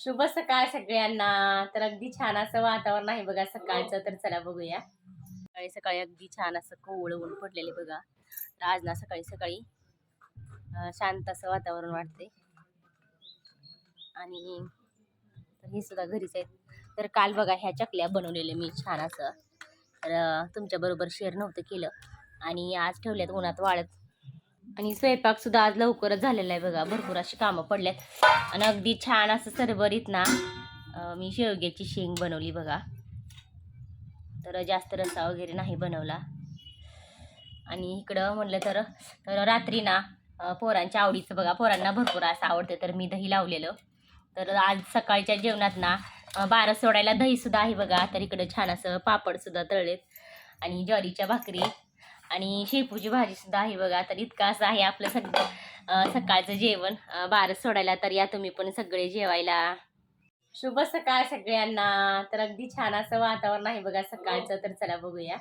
शुभ सकाळ सगळ्यांना. तर अगदी छान असं वातावरण आहे बघा सकाळचं. तर चला बघूया. सकाळी सकाळी अगदी छान असं कोवळं ऊन पडलेले बघा. तर आज ना सकाळी सकाळी शांत असं वातावरण वाटते. आणि तर हे सुद्धा घरीच आहेत. तर काल बघा ह्या चकल्या बनवलेल्या मी छान असं. तर तुमच्या बरोबर शेअर नव्हतं केलं आणि आज ठेवल्यात उन्हात वाळत. आणि स्वयंपाक सुद्धा आज लवकरच झालेला आहे बघा. भरपूर अशी कामं पडल्यात आणि अगदी छान असं सरभरीत ना मी शेवग्याची शेंग बनवली बघा. तर जास्त रस्सा वगैरे नाही बनवला. आणि इकडं म्हणलं तर रात्री ना पोरांच्या आवडीचं बघा, पोरांना भरपूर असं आवडतं, तर मी दही लावलेलं. तर आज सकाळच्या जेवणात ना बारस सोडायला दही सुद्धा आहे बघा. तर इकडं छान असं पापड सुद्धा तळलेत आणि ज्वारीच्या भाकरी आणि शेपूची भाजी सुद्धा आहे बघा. तर इतकं असं आहे आपलं सगळं सकाळचं जेवण बारस सोडायला. तर या तुम्ही पण सगळे जेवायला. शुभ सकाळ सगळ्यांना. तर अगदी छान असं वातावरण आहे बघा सकाळचं. तर चला बघूया.